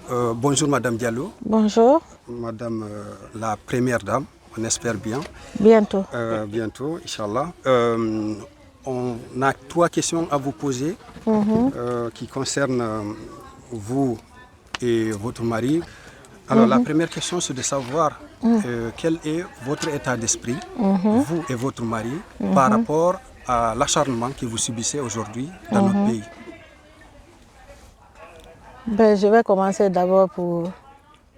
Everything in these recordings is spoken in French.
Bonjour Madame Diallo. Bonjour. Madame la première dame, on espère bien. Bientôt. Bientôt, Inch'Allah. On a 3 questions à vous poser qui concernent vous et votre mari. Alors la première question, c'est de savoir quel est votre état d'esprit, vous et votre mari, par rapport à l'acharnement que vous subissez aujourd'hui dans notre pays. Je vais commencer d'abord pour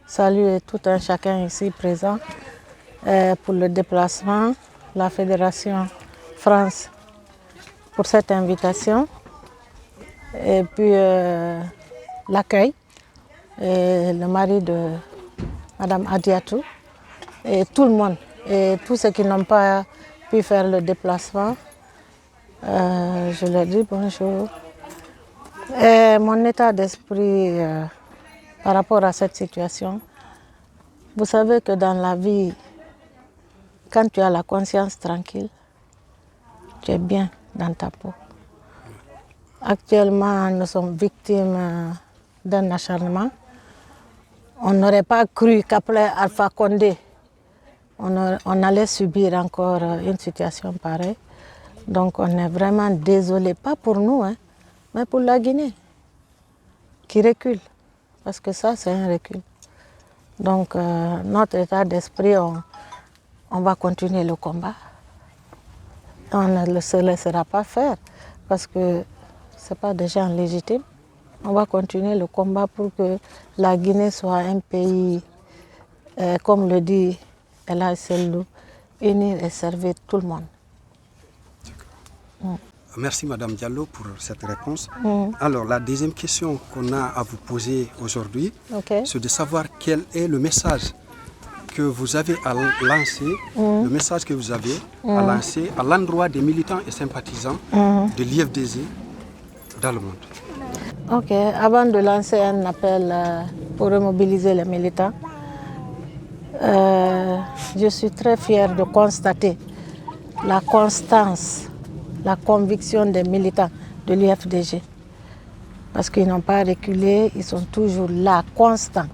saluer tout un chacun ici présent pour le déplacement, la Fédération France pour cette invitation et puis l'accueil, et le mari de Madame Adiatou et tout le monde et tous ceux qui n'ont pas pu faire le déplacement. Je leur dis bonjour. Et mon état d'esprit par rapport à cette situation, vous savez que dans la vie, quand tu as la conscience tranquille, tu es bien dans ta peau. Actuellement, nous sommes victimes d'un acharnement. On n'aurait pas cru qu'après Alpha Condé, on allait subir encore une situation pareille. Donc on est vraiment désolé, pas pour nous, mais pour la Guinée, qui recule. Parce que ça, c'est un recul. Donc notre état d'esprit, on va continuer le combat. On ne se laissera pas faire, parce que ce n'est pas des gens légitimes. On va continuer le combat pour que la Guinée soit un pays, comme le dit El Hadj Sellou, unir et servir tout le monde. Merci Madame Diallo pour cette réponse. Alors la deuxième question qu'on a à vous poser aujourd'hui, c'est de savoir quel est le message que vous avez à lancer, le message que vous avez à lancer à l'endroit des militants et sympathisants de l'IFDZ dans le monde. Ok, avant de lancer un appel pour remobiliser les militants, je suis très fière de constater la constance, la conviction des militants de l'IFDG. Parce qu'ils n'ont pas reculé, ils sont toujours là, constants.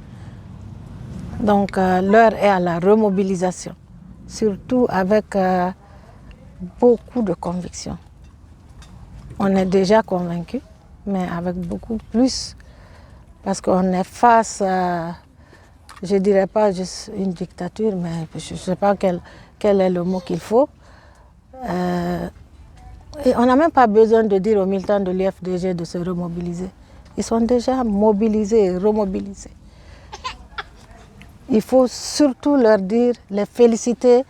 Donc l'heure est à la remobilisation, surtout avec beaucoup de conviction. On est déjà convaincus, mais avec beaucoup plus, parce qu'on est face à, je ne dirais pas juste une dictature, mais je ne sais pas quel est le mot qu'il faut. Et on n'a même pas besoin de dire aux militants de l'IFDG de se remobiliser. Ils sont déjà mobilisés et remobilisés. Il faut surtout leur dire, les féliciter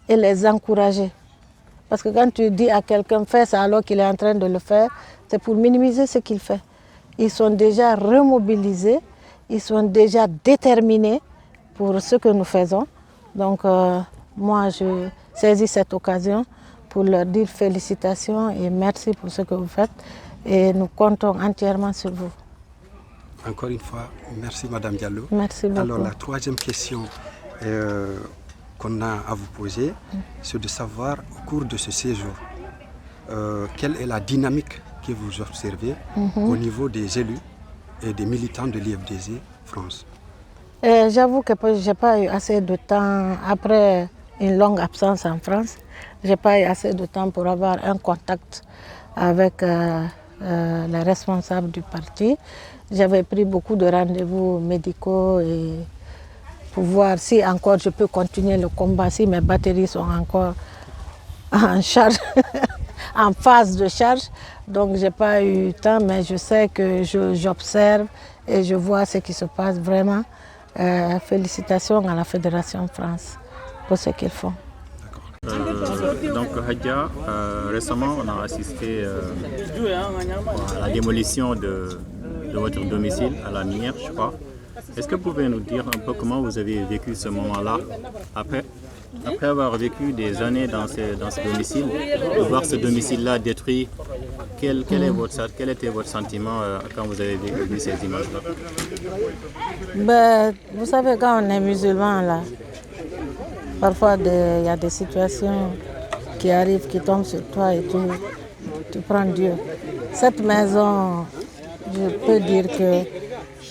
et les encourager. Parce que quand tu dis à quelqu'un fais ça alors qu'il est en train de le faire, c'est pour minimiser ce qu'il fait. Ils sont déjà remobilisés, ils sont déjà déterminés pour ce que nous faisons. Donc moi je saisis cette occasion pour leur dire félicitations et merci pour ce que vous faites. Et nous comptons entièrement sur vous. Encore une fois, merci Madame Diallo. Merci beaucoup. Alors la troisième question qu'on a à vous poser, c'est de savoir au cours de ce séjour, quelle est la dynamique que vous observez au niveau des élus et des militants de l'IFDZ France. J'avoue que je n'ai pas eu assez de temps, après une longue absence en France, je n'ai pas eu assez de temps pour avoir un contact avec les responsables du parti. J'avais pris beaucoup de rendez-vous médicaux et pour voir si encore je peux continuer le combat, si mes batteries sont encore en charge, en phase de charge. Donc je n'ai pas eu le temps, mais je sais que j'observe et je vois ce qui se passe vraiment. Félicitations à la Fédération France pour ce qu'ils font. Donc Hadja, récemment on a assisté à la démolition de votre domicile à la minière, je crois. Est-ce que vous pouvez nous dire un peu comment vous avez vécu ce moment-là après avoir vécu des années dans ce domicile, de voir ce domicile-là détruit, quel était votre sentiment quand vous avez vu ces images-là? Vous savez, quand on est musulman, là, parfois il y a des situations qui arrivent, qui tombent sur toi et tu prends Dieu. Cette maison, je peux dire que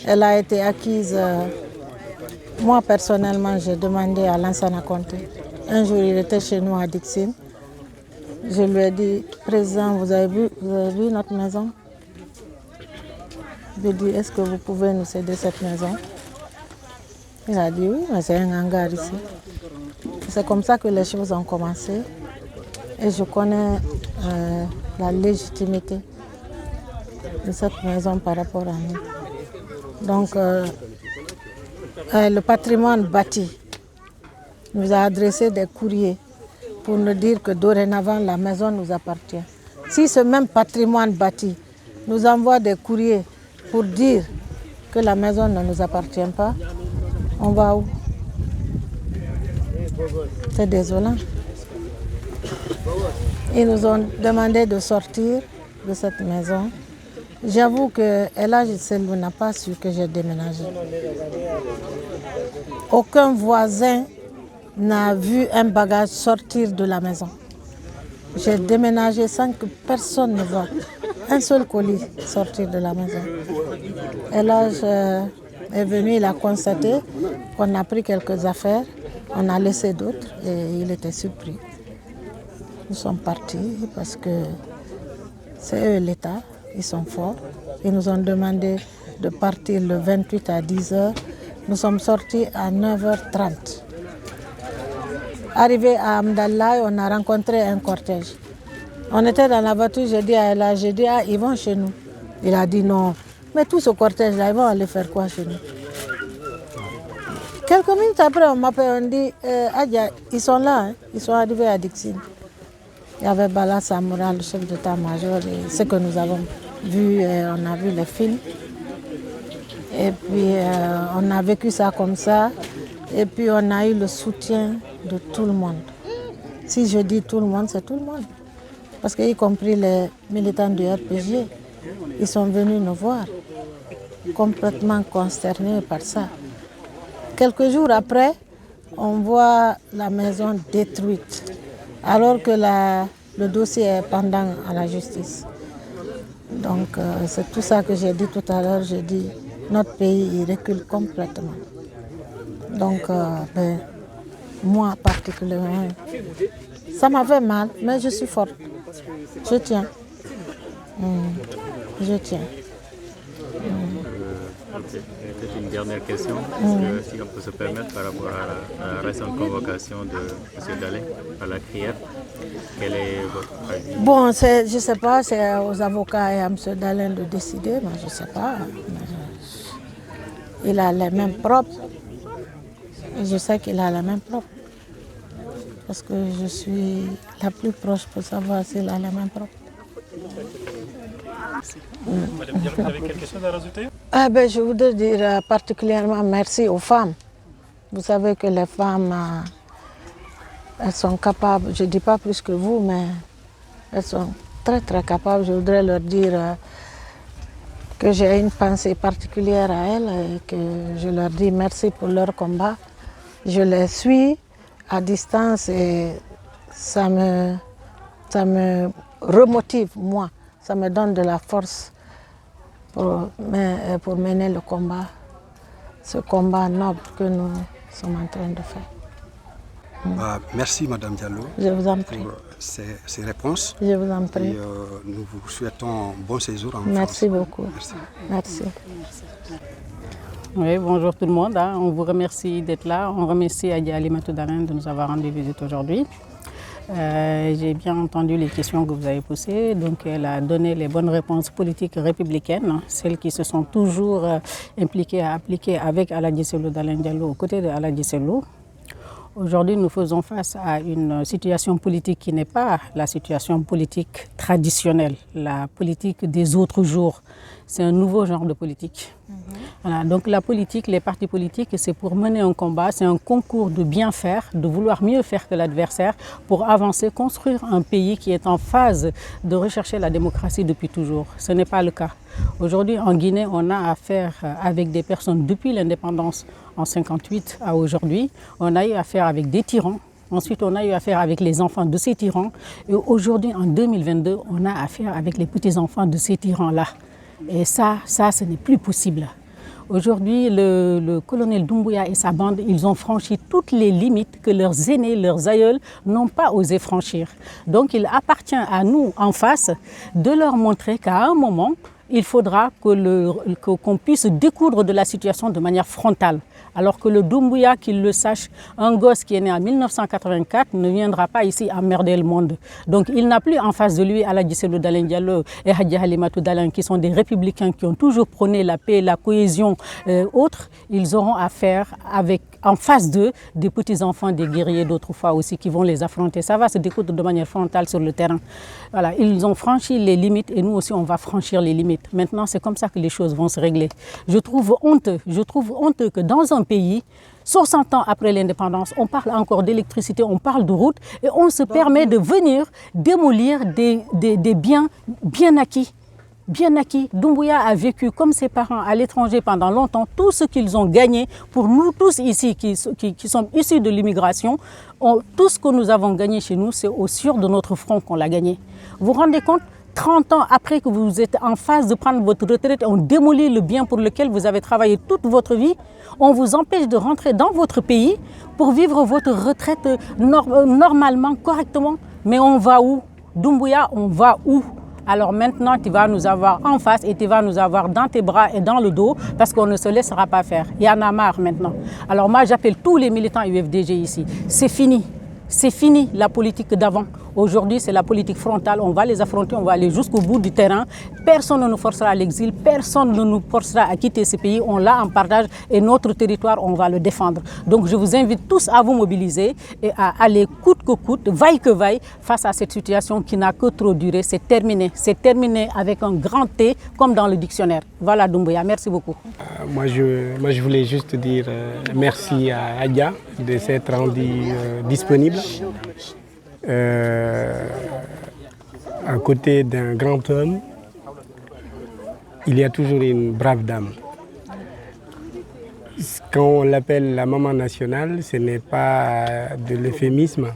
Elle a été acquise. Moi, personnellement, j'ai demandé à Lansana Conté. Un jour, il était chez nous à Dixine. Je lui ai dit, Président, vous avez vu notre maison? Je lui ai dit, est-ce que vous pouvez nous céder cette maison? Il a dit oui, mais c'est un hangar ici. C'est comme ça que les choses ont commencé. Et je connais la légitimité de cette maison par rapport à nous. Donc, le patrimoine bâti nous a adressé des courriers pour nous dire que dorénavant, la maison nous appartient. Si ce même patrimoine bâti nous envoie des courriers pour dire que la maison ne nous appartient pas, on va où? C'est désolant. Ils nous ont demandé de sortir de cette maison. J'avoue que El Hadji Selou n'a pas su que j'ai déménagé. Aucun voisin n'a vu un bagage sortir de la maison. J'ai déménagé sans que personne ne voie un seul colis sortir de la maison. El Hadji est venu, il a constaté qu'on a pris quelques affaires, on a laissé d'autres et il était surpris. Nous sommes partis parce que c'est eux l'État, ils sont forts. Ils nous ont demandé de partir le 28 à 10h. Nous sommes sortis à 9h30. Arrivé à Amdallah, on a rencontré un cortège. On était dans la voiture, j'ai dit à El Hadji, ils vont chez nous. Il a dit non. Mais tout ce cortège-là, ils vont aller faire quoi chez nous? Quelques minutes après, on m'appelle, on dit, Adja, ils sont là, hein? Ils sont arrivés à Dixine. Il y avait Bala Samoura, le chef d'état-major, et ce que nous avons vu, on a vu les films. Et puis, on a vécu ça comme ça. Et puis, on a eu le soutien de tout le monde. Si je dis tout le monde, c'est tout le monde. Parce qu'y compris les militants du RPG, ils sont venus nous voir, complètement consternés par ça. Quelques jours après, on voit la maison détruite, alors que le dossier est pendant à la justice. Donc c'est tout ça que j'ai dit tout à l'heure, j'ai dit notre pays il recule complètement. Donc moi particulièrement, ça m'a fait mal, mais je suis forte. Je tiens. Je tiens. Peut-être une dernière question, si on peut se permettre par rapport à la récente convocation de M. Dalin à la crière. Quel est votre avis? Bon, je ne sais pas, c'est aux avocats et à M. Dalin de décider, mais je ne sais pas. Il a les mêmes propres. Je sais qu'il a les mêmes propres. Parce que je suis la plus proche pour savoir s'il a les mêmes propres. Madame Diallo, vous avez quelque chose à rajouter? Je voudrais dire particulièrement merci aux femmes. Vous savez que les femmes, elles sont capables, je ne dis pas plus que vous, mais elles sont très très capables. Je voudrais leur dire que j'ai une pensée particulière à elles et que je leur dis merci pour leur combat. Je les suis à distance et ça me remotive, moi. Ça me donne de la force pour mener le combat, ce combat noble que nous sommes en train de faire. Merci Madame Diallo Je vous en prie. pour ces réponses. Je vous en prie. Et nous vous souhaitons un bon séjour en Merci France. beaucoup. Merci. Merci. Oui, bonjour tout le monde. On vous remercie d'être là. On remercie Adja Alimatou Dalin de nous avoir rendu visite aujourd'hui. J'ai bien entendu les questions que vous avez posées. Donc, elle a donné les bonnes réponses politiques républicaines, celles qui se sont toujours impliquées à appliquer avec El Hadji Selou Dalin Diallo aux côtés de El Hadji Selou. Aujourd'hui, nous faisons face à une situation politique qui n'est pas la situation politique traditionnelle, la politique des autres jours. C'est un nouveau genre de politique. Voilà, donc la politique, les partis politiques, c'est pour mener un combat, c'est un concours de bien faire, de vouloir mieux faire que l'adversaire pour avancer, construire un pays qui est en phase de rechercher la démocratie depuis toujours. Ce n'est pas le cas. Aujourd'hui, en Guinée, on a affaire avec des personnes depuis l'indépendance en 1958 à aujourd'hui. On a eu affaire avec des tyrans. Ensuite, on a eu affaire avec les enfants de ces tyrans. Et aujourd'hui, en 2022, on a affaire avec les petits-enfants de ces tyrans-là. Et ça, ce n'est plus possible. Aujourd'hui, le colonel Doumbouya et sa bande, ils ont franchi toutes les limites que leurs aînés, leurs aïeuls n'ont pas osé franchir. Donc il appartient à nous, en face, de leur montrer qu'à un moment, il faudra qu'on puisse découdre de la situation de manière frontale. Alors que le Doumbouya, qu'il le sache, un gosse qui est né en 1984 ne viendra pas ici emmerder le monde. Donc il n'a plus en face de lui Aladji Cellou Dalein Diallo et Hadji Halimatou Dalein, qui sont des républicains qui ont toujours prôné la paix, la cohésion, autres. Ils auront affaire avec, en face d'eux, des petits-enfants, des guerriers d'autrefois aussi qui vont les affronter. Ça va se découdre de manière frontale sur le terrain. Voilà, ils ont franchi les limites et nous aussi on va franchir les limites. Maintenant, c'est comme ça que les choses vont se régler. Je trouve honteux que dans un pays, 60 ans après l'indépendance, on parle encore d'électricité, on parle de route et on se permet de venir démolir des biens bien acquis. Bien acquis. Doumbouya a vécu comme ses parents à l'étranger pendant longtemps. Tout ce qu'ils ont gagné, pour nous tous ici qui sommes issus de l'immigration, tout ce que nous avons gagné chez nous, c'est au sur de notre front qu'on l'a gagné. Vous vous rendez compte ? 30 ans après que vous êtes en phase de prendre votre retraite, on démolit le bien pour lequel vous avez travaillé toute votre vie. On vous empêche de rentrer dans votre pays pour vivre votre retraite normalement, correctement. Mais on va où? Doumbouya, on va où? Alors maintenant, tu vas nous avoir en face et tu vas nous avoir dans tes bras et dans le dos parce qu'on ne se laissera pas faire. Il y en a marre maintenant. Alors moi, j'appelle tous les militants UFDG ici. C'est fini. C'est fini la politique d'avant. Aujourd'hui, c'est la politique frontale. On va les affronter, on va aller jusqu'au bout du terrain. Personne ne nous forcera à l'exil, personne ne nous forcera à quitter ce pays. On l'a en partage et notre territoire, on va le défendre. Donc je vous invite tous à vous mobiliser et à aller coûte que coûte, vaille que vaille, face à cette situation qui n'a que trop duré. C'est terminé. C'est terminé avec un grand T, comme dans le dictionnaire. Voilà Doumbouya, merci beaucoup. Moi, je voulais juste dire merci à Adja de s'être rendue disponible. À côté d'un grand homme, il y a toujours une brave dame. Quand on l'appelle la maman nationale, ce n'est pas de l'euphémisme,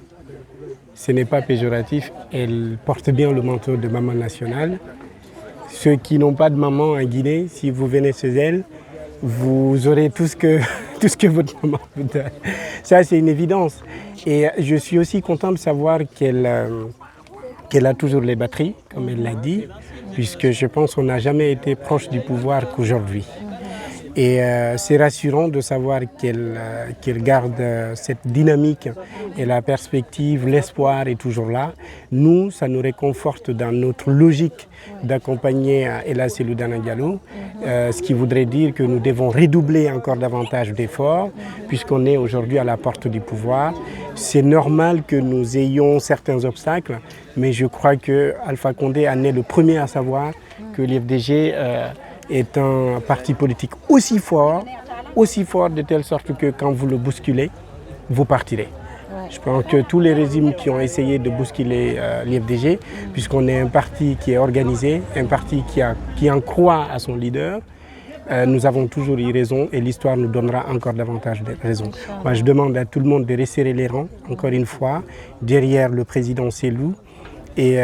ce n'est pas péjoratif. Elle porte bien le manteau de maman nationale. Ceux qui n'ont pas de maman en Guinée, si vous venez chez elle, vous aurez tout ce que votre maman vous donne. Ça, c'est une évidence. Et je suis aussi content de savoir qu'elle a toujours les batteries, comme elle l'a dit, puisque je pense qu'on n'a jamais été proche du pouvoir qu'aujourd'hui. Et c'est rassurant de savoir qu'elle garde cette dynamique et la perspective, l'espoir est toujours là. Nous, ça nous réconforte dans notre logique d'accompagner Ella Cellou Dalein Diallo, ce qui voudrait dire que nous devons redoubler encore davantage d'efforts puisqu'on est aujourd'hui à la porte du pouvoir. C'est normal que nous ayons certains obstacles, mais je crois que Alpha Condé en est le premier à savoir que l'IFDG est un parti politique aussi fort de telle sorte que quand vous le bousculez, vous partirez. Je pense que tous les régimes qui ont essayé de bousculer l'IFDG, puisqu'on est un parti qui est organisé, un parti qui en croit à son leader, nous avons toujours eu raison et l'histoire nous donnera encore davantage de raison. Moi, je demande à tout le monde de resserrer les rangs, encore une fois, derrière le président Cellou, et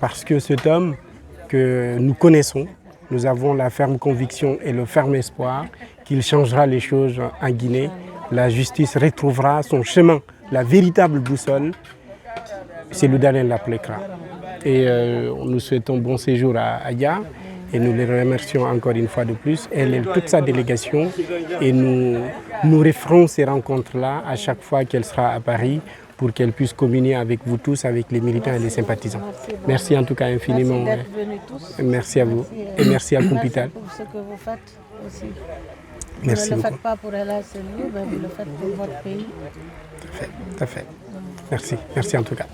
parce que cet homme que nous connaissons, nous avons la ferme conviction et le ferme espoir qu'il changera les choses en Guinée. La justice retrouvera son chemin, la véritable boussole. Cellou Dalein l'appliquera. Et nous souhaitons bon séjour à Adja et nous les remercions encore une fois de plus. Elle et toute sa délégation et nous referons ces rencontres-là à chaque fois qu'elle sera à Paris pour qu'elle puisse communier avec vous tous, avec les militants et les sympathisants. Merci en tout cas infiniment. Merci d'être venus tous. Merci à vous et merci à l'hôpital. Pour ce que vous faites aussi. Merci vous ne le beaucoup. faites pas pour Ella Cellou, mais vous le faites pour votre pays. Tout à fait. Merci en tout cas.